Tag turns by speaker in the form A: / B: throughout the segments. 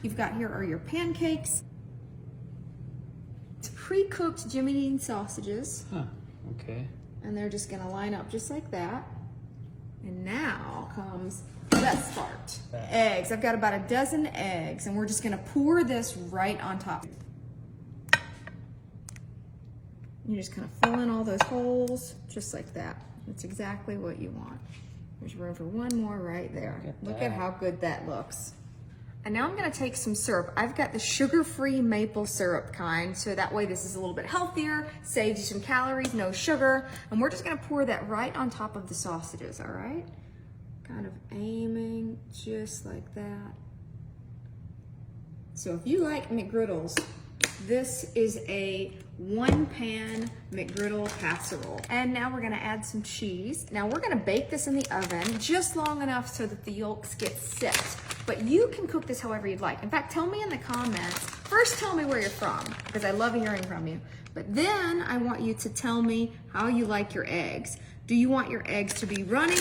A: you've got here are your pancakes. It's pre-cooked Jimmy Dean sausages.
B: Huh, okay.
A: And they're just gonna line up just like that. And now comes the best part. Eggs. I've got about a dozen eggs, and we're just gonna pour this right on top. You just kind of fill in all those holes, just like that. That's exactly what you want. There's room for one more right there. Look at how good that looks. And now I'm gonna take some syrup. I've got the sugar-free maple syrup kind, so that way this is a little bit healthier, saves you some calories, no sugar. And we're just gonna pour that right on top of the sausages, all right? Kind of aiming just like that. So if you like McGriddles, this is a 1-pan McGriddle casserole. And now we're gonna add some cheese. Now we're gonna bake this in the oven just long enough so that the yolks get set. But you can cook this however you'd like. In fact, tell me in the comments, first tell me where you're from, because I love hearing from you. But then I want you to tell me how you like your eggs. Do you want your eggs to be runny?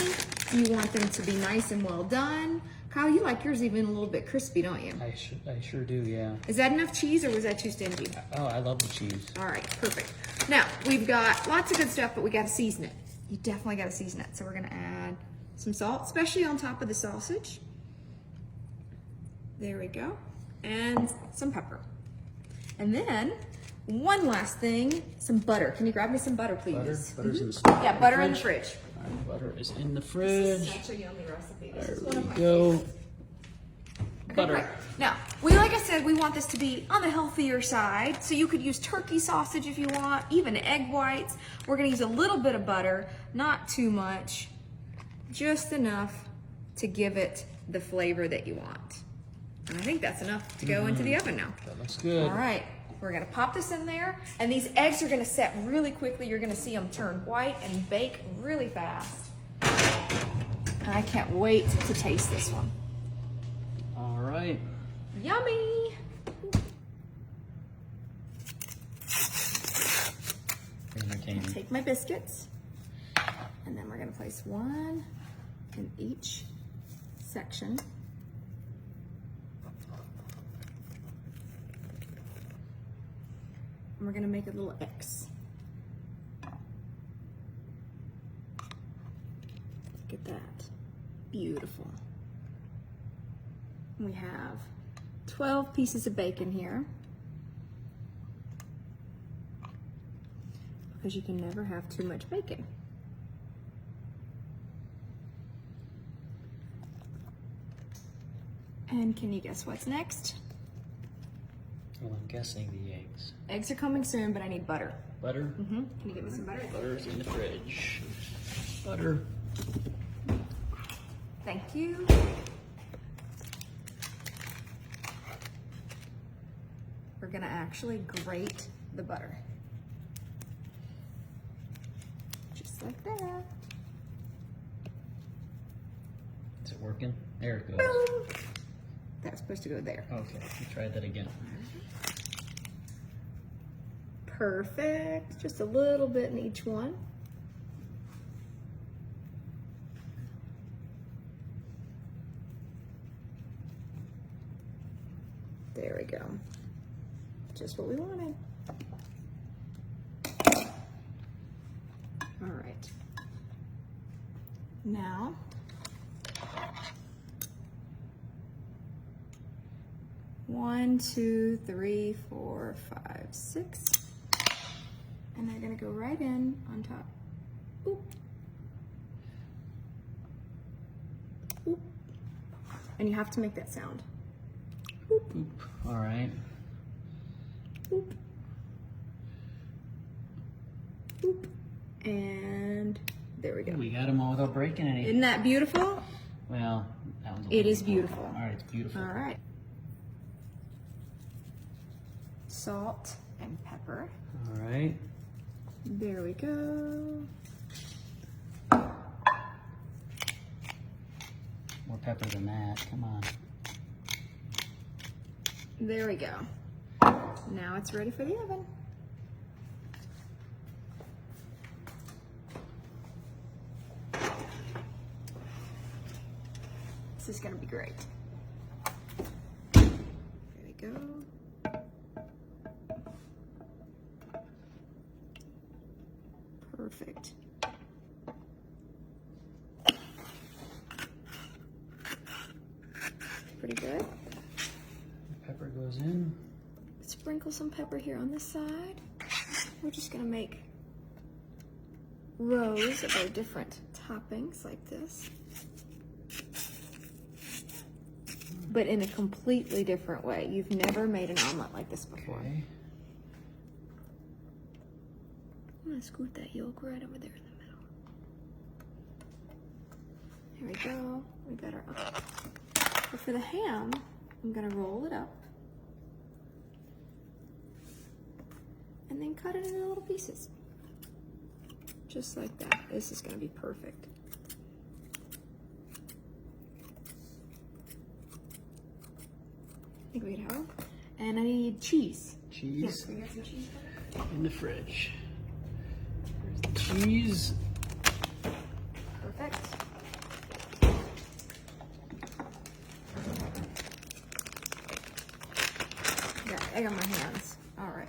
A: Do you want them to be nice and well done? Kyle, you like yours even a little bit crispy, don't you?
B: I sure do, yeah.
A: Is that enough cheese or was that too stingy?
B: Oh, I love the cheese.
A: All right, perfect. Now, we've got lots of good stuff, but we gotta season it. You definitely gotta season it. So we're gonna add some salt, especially on top of the sausage. There we go. And some pepper. And then, one last thing, some butter. Can you grab me some butter, please?
B: Butter's in the fridge.
A: Yeah, butter in the fridge.
B: All right, butter is in the
A: This
B: fridge.
A: is such a yummy recipe. This is
B: There
A: one of
B: we
A: my
B: go. Butter.
A: Right. Now, like I said, we want this to be on the healthier side. So you could use turkey sausage if you want, even egg whites. We're gonna use a little bit of butter, not too much, just enough to give it the flavor that you want. And I think that's enough to go into the oven now.
B: That looks good.
A: All right, we're gonna pop this in there, and these eggs are gonna set really quickly. You're gonna see them turn white and bake really fast. And I can't wait to taste this one.
B: All right.
A: Yummy!
B: Entertaining.
A: Take my biscuits, and then we're gonna place one in each section. And we're gonna make a little X. Look at that. Beautiful. We have 12 pieces of bacon here, because you can never have too much bacon. And can you guess what's next?
B: Well, I'm guessing the eggs.
A: Eggs are coming soon, but I need butter.
B: Butter?
A: Mm-hmm. Can you get me some butter?
B: Butter's in the fridge. Butter.
A: Thank you. We're gonna actually grate the butter. Just like that.
B: Is it working? There it goes.
A: Boom. That's supposed to go there.
B: Okay, let's try that again.
A: Perfect. Just a little bit in each one. There we go. Just what we wanted. All right. Now, one, two, three, four, five, six. And they're gonna go right in on top. Oop. Oop. And you have to make that sound. Oop.
B: Oop. All right.
A: Oop. Oop. And there we go.
B: We got them all without breaking any.
A: Isn't that beautiful?
B: Well, that one's a
A: It
B: little
A: is beautiful.
B: All right, it's beautiful.
A: All right. Salt and pepper.
B: All right.
A: There we go.
B: More pepper than that. Come on.
A: There we go. Now it's ready for the oven. This is gonna be great. Perfect. Pretty good.
B: Pepper goes in.
A: Sprinkle some pepper here on this side. We're just gonna make rows of our different toppings like this, but in a completely different way. You've never made an omelet like this before.
B: Okay.
A: I'm gonna scoot that yolk right over there in the middle. There we go. We got our omelet. But for the ham, I'm gonna roll it up and then cut it into little pieces. Just like that. This is gonna be perfect. I think we could have. And I need cheese.
B: Cheese.
A: Yes, we got some cheese for
B: In the fridge. There's the cheese.
A: Perfect. Got egg on my hands. All right.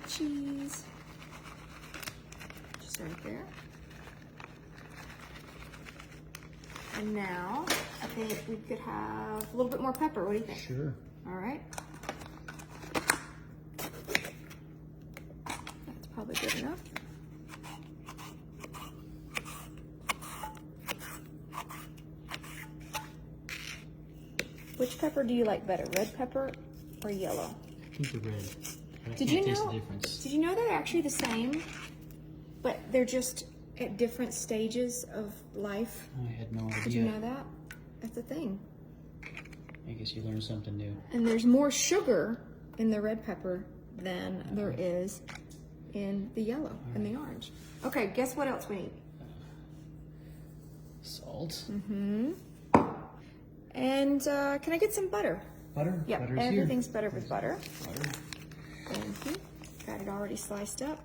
A: Cheese. Just right there. And now, I think we could have a little bit more pepper. What do you think?
B: Sure.
A: All right. That's probably good enough. Which pepper do you like better, red pepper or yellow?
B: I think the red. I
A: Did
B: can't
A: you
B: taste
A: know?
B: the difference.
A: Did you know they're actually the same, but they're just at different stages of life?
B: I had no idea.
A: Did you know that? That's a thing.
B: I guess you learned something new.
A: And there's more sugar in the red pepper than there is in the yellow and the orange. Okay, guess what else we need?
B: Salt.
A: And can I get some butter?
B: Butter.
A: Yeah,
B: Butter's
A: everything's
B: here.
A: better with butter.
B: Butter.
A: Thank you. Got it already sliced up.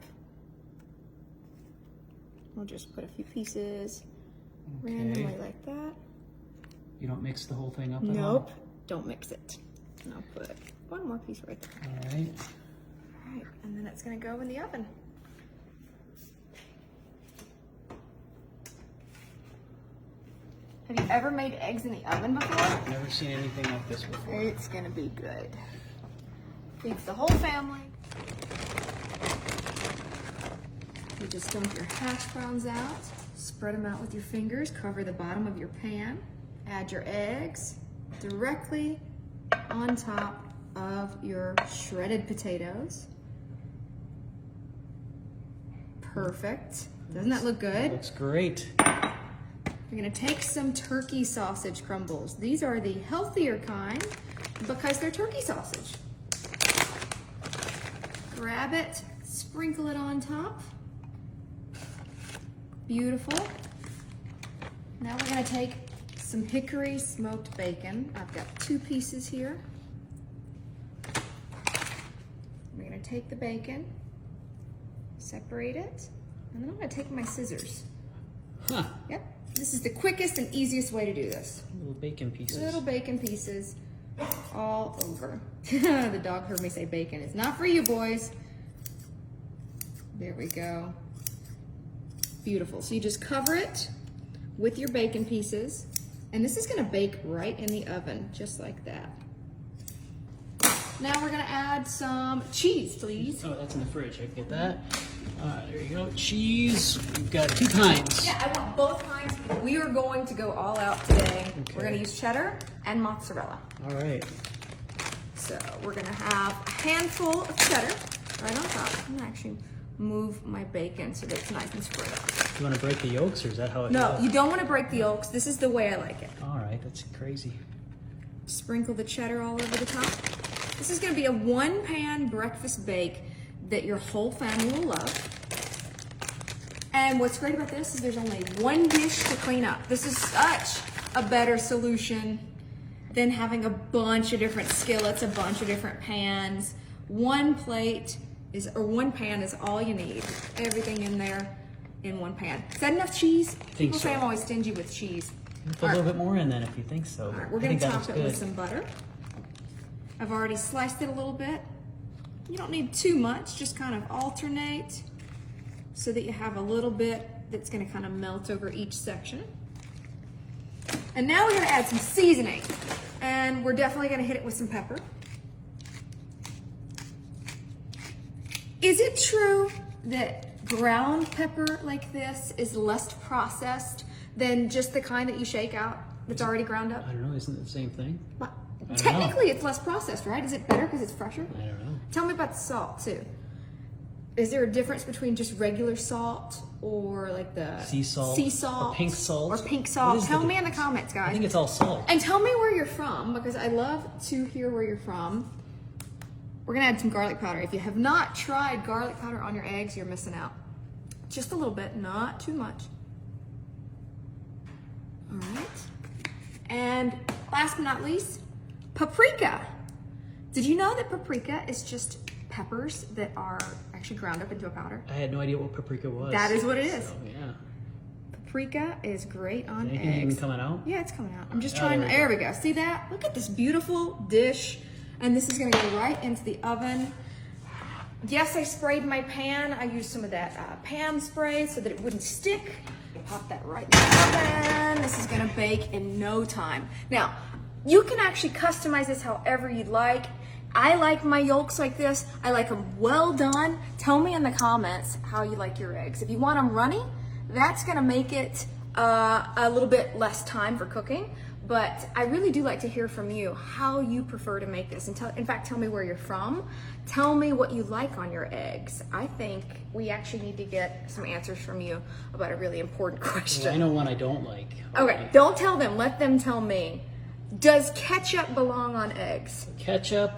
A: We'll just put a few pieces randomly like that.
B: You don't mix the whole thing up at all?
A: Nope, don't mix it. And I'll put one more piece right there.
B: All right.
A: All right, and then it's gonna go in the oven. Have you ever made eggs in the oven before?
B: I've never seen anything like this before.
A: It's gonna be good. Feeds the whole family. You just dump your hash browns out, spread them out with your fingers, cover the bottom of your pan, add your eggs directly on top of your shredded potatoes. Perfect. Doesn't that look good?
B: Looks great.
A: We're gonna take some turkey sausage crumbles. These are the healthier kind because they're turkey sausage. Grab it, sprinkle it on top. Beautiful. Now we're gonna take some hickory smoked bacon. I've got 2 pieces here. We're gonna take the bacon, separate it, and then I'm gonna take my scissors.
B: Huh.
A: Yep, this is the quickest and easiest way to do this.
B: Little bacon pieces.
A: Little bacon pieces all over. The dog heard me say bacon. It's not for you, boys. There we go. Beautiful. So you just cover it with your bacon pieces, and this is gonna bake right in the oven, just like that. Now we're gonna add some cheese, please.
B: Oh, that's in the fridge. I can get that. There you go. Cheese. We've got 2 kinds.
A: Yeah, I want both kinds. We are going to go all out today.
B: Okay.
A: We're gonna use cheddar and mozzarella.
B: All right.
A: So we're gonna have a handful of cheddar right on top. I'm gonna actually move my bacon so that it's nice and spread out.
B: You want to break the yolks, or is that how it
A: No,
B: goes?
A: you don't wanna break the yolks. This is the way I like it.
B: All right, that's crazy.
A: Sprinkle the cheddar all over the top. This is gonna be a 1-pan breakfast bake that your whole family will love. And what's great about this is there's only 1 dish to clean up. This is such a better solution than having a bunch of different skillets, a bunch of different pans. 1 pan is all you need. Everything in there in 1 pan. Is that enough cheese? People say
B: so.
A: I'm always stingy with cheese.
B: Put a little bit more in then if you think so.
A: All right, we're
B: I
A: gonna
B: think that
A: top
B: looks
A: it
B: good.
A: with some butter. I've already sliced it a little bit. You don't need too much, just kind of alternate. so that you have a little bit that's gonna kind of melt over each section. And now we're gonna add some seasoning. And we're definitely gonna hit it with some pepper. Is it true that ground pepper like this is less processed than just the kind that you shake out that's already ground up?
B: I don't know, isn't it the same thing?
A: But technically it's less processed, right? Is it better because it's fresher?
B: I don't know.
A: Tell me about the salt too. Is there a difference between just regular salt or like the
B: sea salt, or pink salt?
A: Or pink salt? Tell me in the comments, guys.
B: I think it's all salt.
A: And tell me where you're from, because I love to hear where you're from. We're gonna add some garlic powder. If you have not tried garlic powder on your eggs, you're missing out. Just a little bit, not too much. All right. And last but not least, paprika. Did you know that paprika is just peppers that are actually ground up into a powder?
B: I had no idea what paprika was.
A: That is what it is.
B: So, yeah.
A: Paprika is great on
B: Anything
A: eggs.
B: even coming out?
A: Yeah, it's coming out. I'm just
B: Oh,
A: trying.
B: there we
A: There we go. See that? Look at this beautiful dish. And this is going to go right into the oven. Yes, I sprayed my pan. I used some of that pan spray so that it wouldn't stick. Pop that right in the oven. This is going to bake in no time. Now, you can actually customize this however you'd like. I like my yolks like this. I like them well done. Tell me in the comments how you like your eggs. If you want them runny, that's gonna make it a little bit less time for cooking. But I really do like to hear from you how you prefer to make this. And in fact, tell me where you're from. Tell me what you like on your eggs. I think we actually need to get some answers from you about a really important question.
B: Well, I know one I don't like.
A: Okay, don't tell them, let them tell me. Does ketchup belong on eggs?
B: Ketchup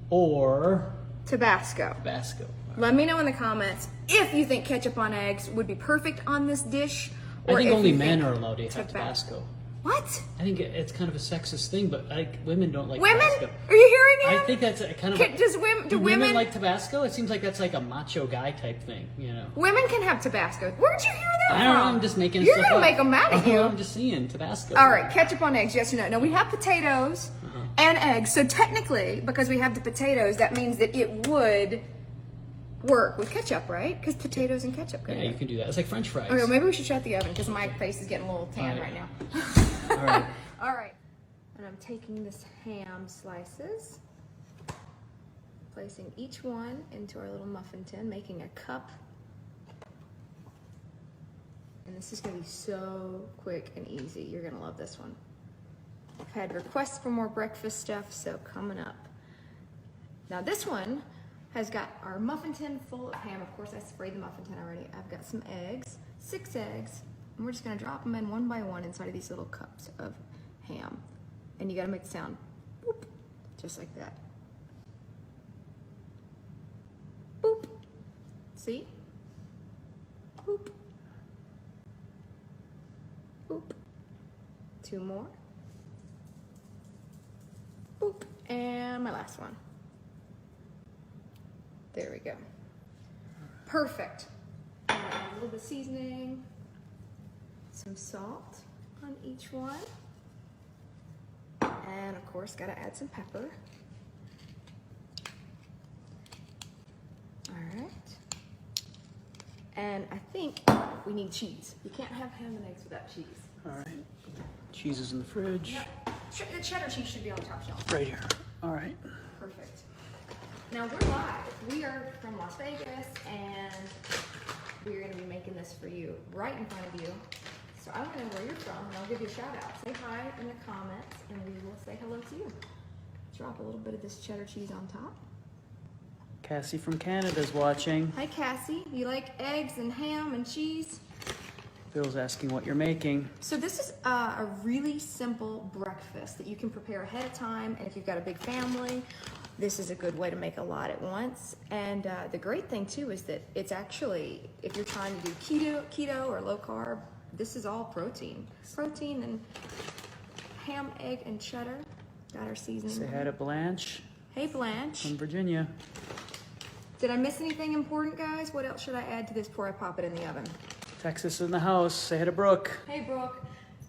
B: or
A: Tabasco.
B: Tabasco.
A: Let me know in the comments if you think ketchup on eggs would be perfect on this dish.
B: I think
A: if
B: only
A: you
B: men
A: think
B: are allowed to have Tabasco.
A: What?
B: I think it's kind of a sexist thing, but women don't like
A: Women?
B: Tabasco.
A: Are you hearing him?
B: I think that's a kind of. Do women like Tabasco? It seems like that's like a macho guy type thing, you know.
A: Women can have Tabasco. Where'd you hear that
B: I don't know.
A: from?
B: I'm just making.
A: You're
B: stuff
A: gonna
B: up.
A: make them mad at you.
B: I'm just seeing Tabasco.
A: All right, ketchup on eggs, yes or no? No, we have potatoes and eggs. So technically, because we have the potatoes, that means that it would work with ketchup, right? Because potatoes and ketchup go
B: Yeah,
A: together.
B: you can do that. It's like French fries.
A: Okay, well, maybe we should shut the oven because my face is getting a little tan right now.
B: All right.
A: All right. And I'm taking this ham slices, placing each one into our little muffin tin, making a cup. And this is gonna be so quick and easy. You're gonna love this one. I've had requests for more breakfast stuff, so coming up. Now this one has got our muffin tin full of ham. Of course, I sprayed the muffin tin already. I've got some eggs, 6 eggs, and we're just gonna drop them in one by one inside of these little cups of ham. And you gotta make the sound, boop, just like that. Boop. See? Boop. Boop. 2 more. Boop. And my last one. There we go. Perfect. And a little bit of seasoning, some salt on each one. And of course, gotta add some pepper. All right. And I think we need cheese. You can't have ham and eggs without cheese.
B: All right. Cheese is in the fridge.
A: Yep. The cheddar cheese should be on the top shelf.
B: Right here. All right.
A: Perfect. Now we're live. We are from Las Vegas and we're gonna be making this for you right in front of you. So I want to know where you're from and I'll give you a shout out. Say hi in the comments and we will say hello to you. Drop a little bit of this cheddar cheese on top.
B: Cassie from Canada's watching.
A: Hi Cassie, you like eggs and ham and cheese?
B: Bill's asking what you're making.
A: So this is a really simple breakfast that you can prepare ahead of time, and if you've got a big family, this is a good way to make a lot at once. And the great thing too is that it's actually, if you're trying to do keto or low carb, this is all protein. Protein and ham, egg, and cheddar. Got our seasoning.
B: Say hi to Blanche
A: Hey Blanche.
B: from Virginia.
A: Did I miss anything important, guys? What else should I add to this before I pop it in the oven?
B: Texas in the house. Say hi to Brooke.
A: Hey Brooke,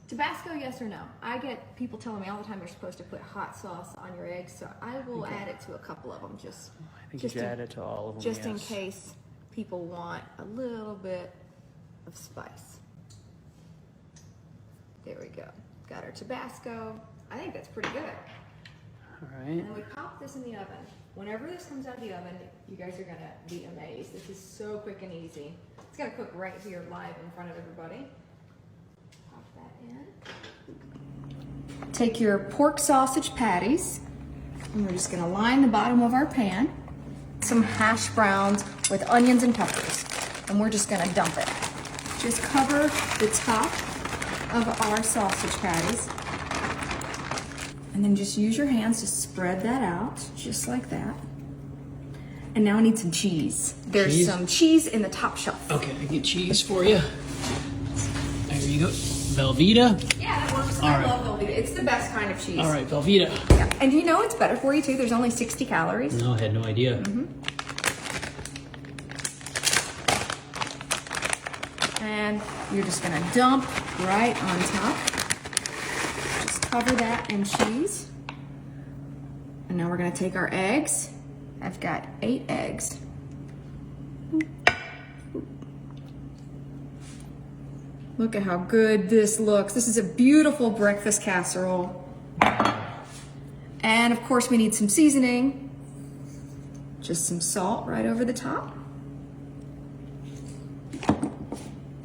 A: Tabasco, yes or no? I get people telling me all the time you're supposed to put hot sauce on your eggs, so I will add it to a couple of them
B: I think you should add it to all of them.
A: just in
B: yes.
A: case people want a little bit of spice. There we go. Got our Tabasco. I think that's pretty good.
B: All right.
A: And we pop this in the oven. Whenever this comes out of the oven, you guys are gonna be amazed. This is so quick and easy. It's gonna cook right here live in front of everybody. Pop that in. Take your pork sausage patties, and we're just gonna line the bottom of our pan. Some hash browns with onions and peppers, and we're just gonna dump it. Just cover the top of our sausage patties, and then just use your hands to spread that out, just like that. And now I need some cheese. There's some cheese in the top shelf.
B: Okay, I get cheese for you. There you go. Velveeta.
A: Yeah, that works. I love Velveeta. It's the best kind of cheese.
B: All right, Velveeta.
A: Yeah, and you know it's better for you too. There's only 60 calories.
B: No, I had no idea.
A: And you're just gonna dump right on top. Just cover that in cheese. And now we're gonna take our eggs. I've got 8 eggs. Look at how good this looks. This is a beautiful breakfast casserole. And of course we need some seasoning. Just some salt right over the top.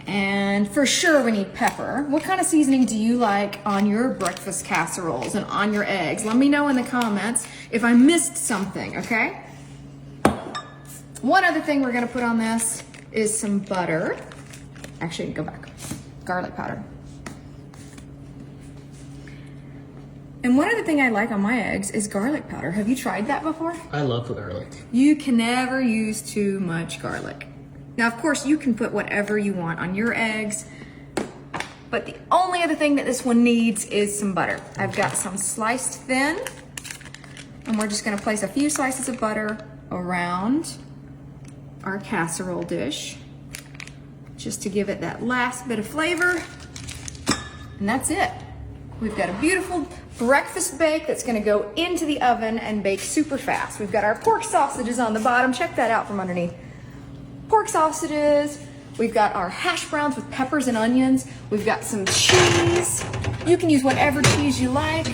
A: And for sure we need pepper. What kind of seasoning do you like on your breakfast casseroles and on your eggs? Let me know in the comments if I missed something, okay? One other thing we're gonna put on this is some butter. Actually, go back. Garlic powder. And one other thing I like on my eggs is garlic powder. Have you tried that before?
B: I love garlic.
A: You can never use too much garlic. Now, of course, you can put whatever you want on your eggs, but the only other thing that this one needs is some butter. I've got some sliced thin, and we're just gonna place a few slices of butter around our casserole dish, just to give it that last bit of flavor, and that's it. We've got a beautiful breakfast bake that's gonna go into the oven and bake super fast. We've got our pork sausages on the bottom. Check that out from underneath. Pork sausages. We've got our hash browns with peppers and onions. We've got some cheese. You can use whatever cheese you like.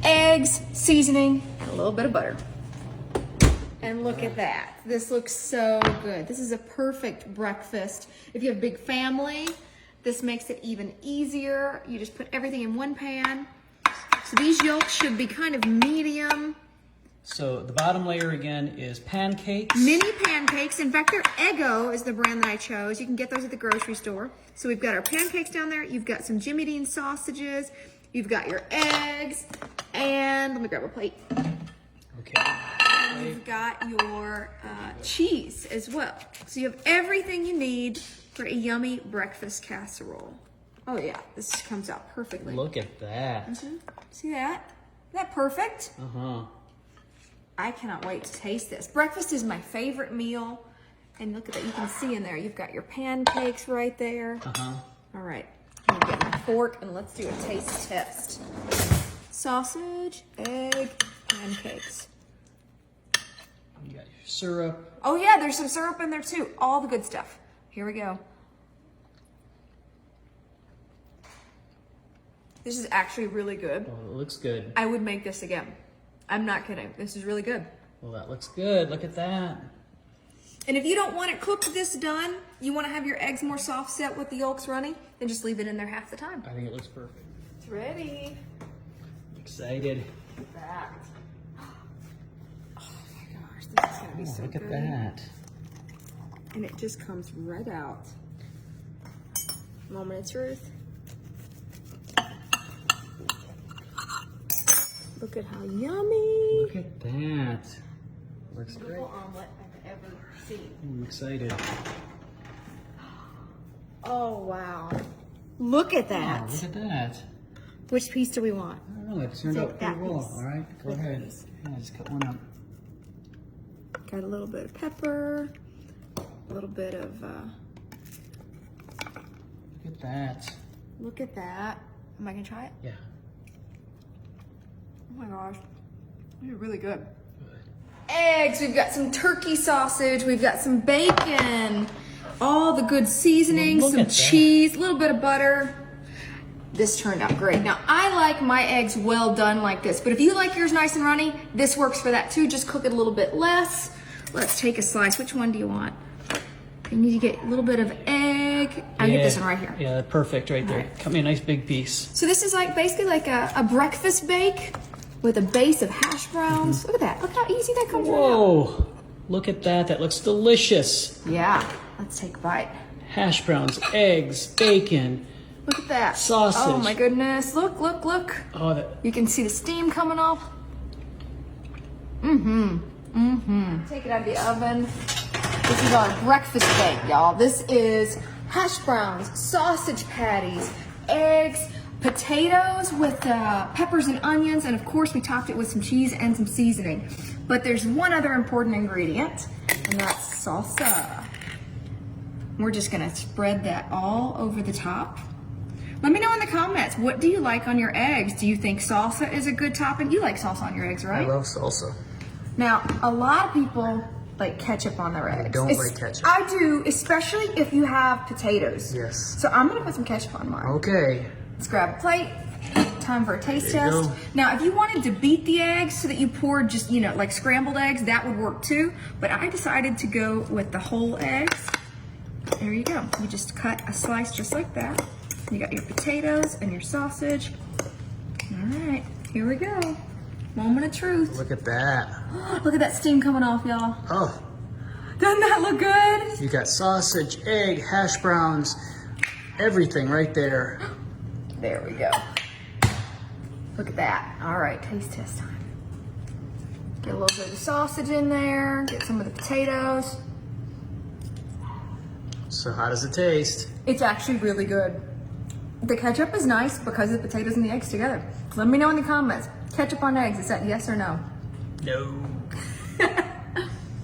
A: Eggs, seasoning, and a little bit of butter. And look at that. This looks so good. This is a perfect breakfast. If you have a big family, this makes it even easier. You just put everything in one pan. So these yolks should be kind of medium.
B: So the bottom layer again is pancakes.
A: Mini pancakes. In fact, they're Eggo is the brand that I chose. You can get those at the grocery store. So we've got our pancakes down there. You've got some Jimmy Dean sausages. You've got your eggs. And let me grab a plate.
B: Okay.
A: And you've got your cheese as well. So you have everything you need for a yummy breakfast casserole. Oh yeah, this comes out perfectly.
B: Look at that.
A: See that? Isn't that perfect?
B: Uh-huh.
A: I cannot wait to taste this. Breakfast is my favorite meal. And look at that, you can see in there, you've got your pancakes right there.
B: Uh-huh.
A: All right, I'm gonna get my fork and let's do a taste test. Sausage, egg, pancakes.
B: You got your syrup.
A: Oh yeah, there's some syrup in there too. All the good stuff. Here we go. This is actually really good.
B: Oh, it looks good.
A: I would make this again. I'm not kidding. This is really good.
B: Well, that looks good. Look at that.
A: And if you don't want it cooked this done, you want to have your eggs more soft set with the yolks running, then just leave it in there half the time.
B: I think it looks perfect.
A: It's ready.
B: Excited.
A: Look at that. Oh my gosh, this is going to be so
B: Look
A: good.
B: at that.
A: And it just comes right out. Moment of truth. Look at how yummy.
B: Look at that. Looks great.
A: Omelet I've ever seen.
B: I'm excited.
A: Oh wow. Look at that.
B: Oh, look at that.
A: Which piece do we want?
B: I don't know. It turned
A: Take
B: out pretty
A: that
B: well.
A: piece.
B: All right. Go
A: Take that
B: ahead.
A: piece.
B: Yeah, just cut one up.
A: Got a little bit of pepper, a little bit of,
B: Look at that.
A: look at that. Am I gonna try it?
B: Yeah.
A: Oh my gosh, this is really good.
B: Good.
A: eggs, we've got some turkey sausage, we've got some bacon, all the good seasonings,
B: Look
A: some
B: at that.
A: cheese, a little bit of butter. This turned out great. Now, I like my eggs well done like this, but if you like yours nice and runny, this works for that too. Just cook it a little bit less. Let's take a slice. Which one do you want? You need to get a little bit of egg. I'll get this one right here.
B: Yeah, perfect right there. Cut me a nice big piece.
A: So this is like basically like a breakfast bake with a base of hash browns. Look at that. Look how easy that comes right out.
B: Whoa, look at that. That looks delicious.
A: Yeah, let's take a bite.
B: Hash browns, eggs, bacon.
A: Look at that.
B: Sausage.
A: Oh my goodness. Look, look, look.
B: Oh, that.
A: You can see the steam coming off. Take it out of the oven. This is our breakfast bake, y'all. This is hash browns, sausage patties, eggs, potatoes with peppers and onions, and of course we topped it with some cheese and some seasoning. But there's one other important ingredient, and that's salsa. We're just gonna spread that all over the top. Let me know in the comments, what do you like on your eggs? Do you think salsa is a good topping? You like salsa on your eggs, right?
C: I love salsa.
A: Now, a lot of people like ketchup on their eggs.
C: I don't like ketchup.
A: I do, especially if you have potatoes.
C: Yes.
A: So I'm gonna put some ketchup on mine.
C: Okay.
A: Let's grab a plate. Time for a taste
C: There you
A: test.
C: go.
A: Now, if you wanted to beat the eggs so that you poured just, you know, like scrambled eggs, that would work too. But I decided to go with the whole eggs. There you go. You just cut a slice just like that. You got your potatoes and your sausage. All right, here we go. Moment of truth.
C: Look at that.
A: Look at that steam coming off, y'all.
C: Oh,
A: Doesn't that look good?
C: you got sausage, egg, hash browns, everything right there.
A: There we go. Look at that. All right, taste test time. Get a little bit of the sausage in there. Get some of the potatoes.
C: So how does it taste?
A: It's actually really good. The ketchup is nice because of the potatoes and the eggs together. Let me know in the comments. Ketchup on eggs, is that yes or no?
C: No.